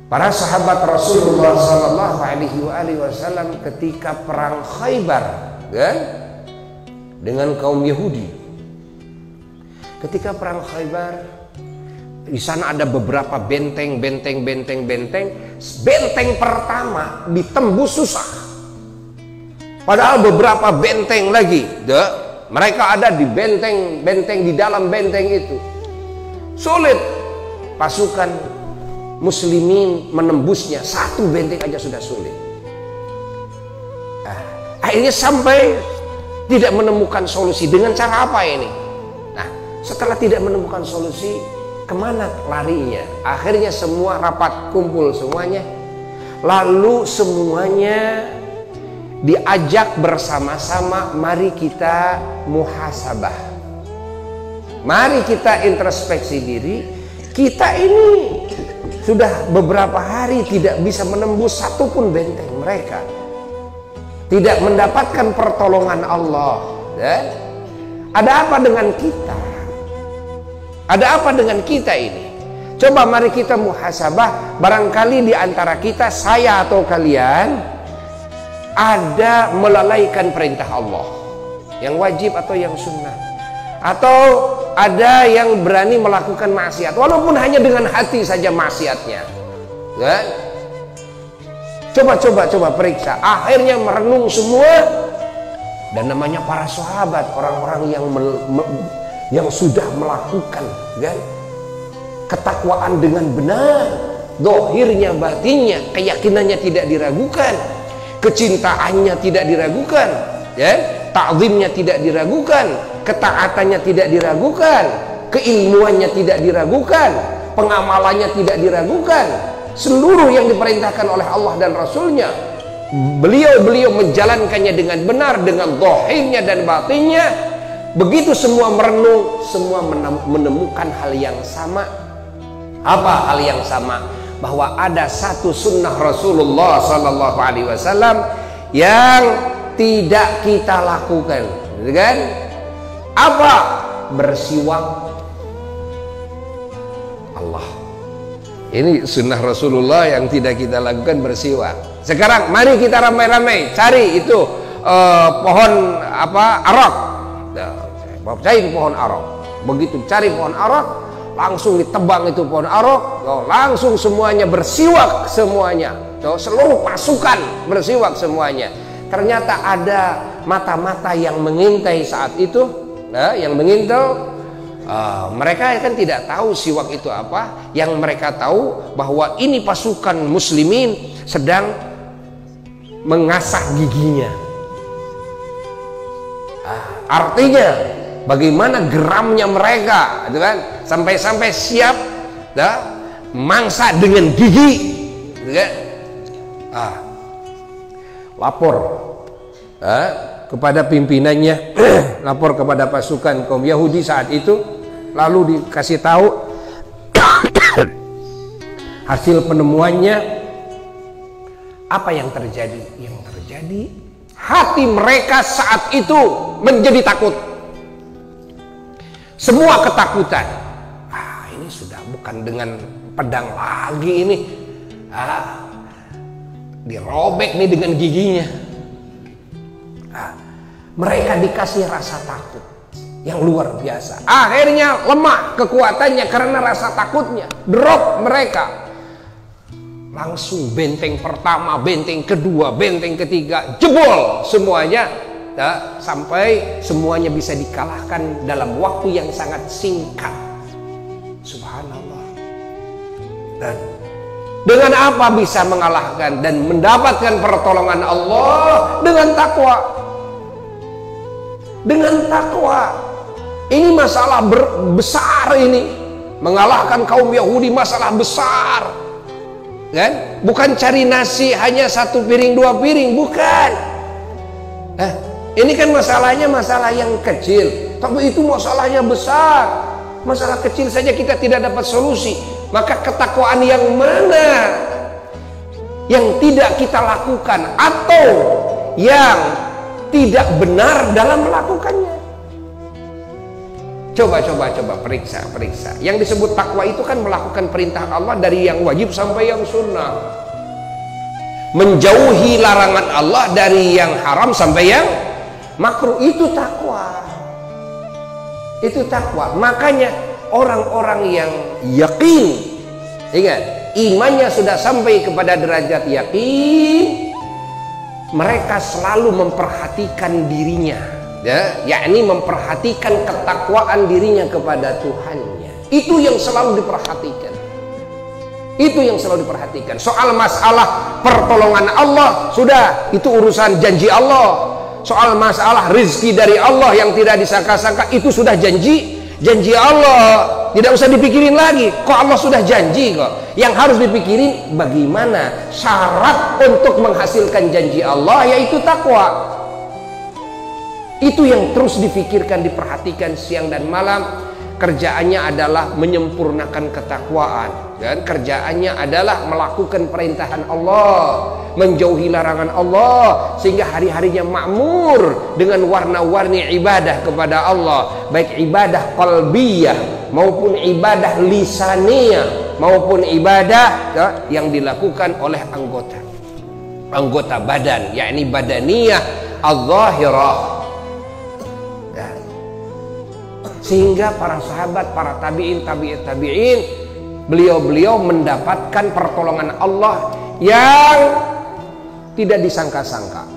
Para sahabat Rasulullah Sallallahu Alaihi Wasallam ketika perang Khaybar, kan, dengan kaum Yahudi. Ketika perang Khaybar, di sana ada beberapa benteng. Benteng pertama ditembus susah. Padahal beberapa benteng lagi, mereka ada di benteng di dalam benteng itu. Sulit pasukan muslimin menembusnya, satu benteng aja sudah sulit. Akhirnya sampai tidak menemukan solusi. Dengan cara apa ini? Nah, setelah tidak menemukan solusi, kemana larinya? Akhirnya semua rapat kumpul semuanya, lalu semuanya diajak bersama-sama, mari kita muhasabah, mari kita introspeksi diri. Kita ini sudah beberapa hari tidak bisa menembus satupun benteng mereka, tidak mendapatkan pertolongan Allah. Ada apa dengan kita? Ada apa dengan kita ini? Coba mari kita muhasabah. Barangkali di antara kita, saya atau kalian, ada melalaikan perintah Allah, yang wajib atau yang sunnah, atau ada yang berani melakukan maksiat, walaupun hanya dengan hati saja maksiatnya, kan? Coba periksa. Akhirnya merenung semua, dan namanya para sahabat, orang-orang yang sudah melakukan, kan, ketakwaan dengan benar, dohirnya, batinnya, keyakinannya tidak diragukan, kecintaannya tidak diragukan, ya, ta'zimnya tidak diragukan, ketaatannya tidak diragukan, keilmuannya tidak diragukan, pengamalannya tidak diragukan. Seluruh yang diperintahkan oleh Allah dan Rasulnya, beliau menjalankannya dengan benar, dengan zahirnya dan batinnya. Begitu semua merenung, semua menemukan hal yang sama. Apa hal yang sama? Bahwa ada satu sunnah Rasulullah Sallallahu Alaihi Wasallam yang tidak kita lakukan, kan? Apa? Bersiwak. Allah, ini sunnah Rasulullah yang tidak kita lakukan, bersiwak. Sekarang mari kita ramai-ramai cari itu pohon arak. Cari pohon arak. Begitu cari pohon arak, langsung ditebang itu pohon arak, langsung semuanya bersiwak semuanya. Seluruh pasukan bersiwak semuanya. Ternyata ada mata-mata yang mengintai saat itu, yang mengintai. Mereka kan tidak tahu siwak itu apa. Yang mereka tahu bahwa ini pasukan muslimin sedang mengasah giginya. Artinya bagaimana geramnya mereka, gitu kan? Sampai-sampai siap mangsa dengan gigi, gitu kan? Lapor kepada pimpinannya, lapor kepada pasukan kaum Yahudi saat itu, lalu dikasih tahu hasil penemuannya. Apa yang terjadi? Yang terjadi, hati mereka saat itu menjadi takut. Semua ketakutan. Ini sudah bukan dengan pedang lagi ini. Dirobek nih dengan giginya. Mereka dikasih rasa takut yang luar biasa. Akhirnya lemah kekuatannya karena rasa takutnya. Drop mereka. Langsung benteng pertama, benteng kedua, benteng ketiga, jebol semuanya. Sampai semuanya bisa dikalahkan dalam waktu yang sangat singkat. Subhanallah. Dan dengan apa bisa mengalahkan dan mendapatkan pertolongan Allah? Dengan takwa. Dengan takwa. Ini masalah besar ini. Mengalahkan kaum Yahudi masalah besar. Kan? Bukan cari nasi hanya satu piring dua piring, bukan. Ini kan masalahnya masalah yang kecil, tapi itu masalahnya besar. Masalah kecil saja kita tidak dapat solusi. Maka ketakwaan yang mana yang tidak kita lakukan atau yang tidak benar dalam melakukannya? Coba periksa. Yang disebut takwa itu kan melakukan perintah Allah dari yang wajib sampai yang sunnah, menjauhi larangan Allah dari yang haram sampai yang makruh. Itu takwa. Makanya orang-orang yang yakin, ingat, imannya sudah sampai kepada derajat yakin, mereka selalu memperhatikan dirinya, ya, yakni memperhatikan ketakwaan dirinya kepada Tuhannya. Itu yang selalu diperhatikan. Soal masalah pertolongan Allah, sudah, itu urusan janji Allah. Soal masalah rizki dari Allah yang tidak disangka-sangka, itu sudah janji Allah, tidak usah dipikirin lagi. Kok Allah sudah janji kok. Yang harus dipikirin bagaimana syarat untuk menghasilkan janji Allah, yaitu takwa. Itu yang terus difikirkan, diperhatikan siang dan malam. Kerjaannya adalah menyempurnakan ketakwaan, dan kerjaannya adalah melakukan perintahan Allah, menjauhi larangan Allah, sehingga hari-harinya makmur dengan warna-warni ibadah kepada Allah, baik ibadah qalbiyah maupun ibadah lisaniyah maupun ibadah yang dilakukan oleh anggota badan, yakni badaniyah az-zahirah. Sehingga para sahabat, para tabi'in, beliau mendapatkan pertolongan Allah yang tidak disangka-sangka.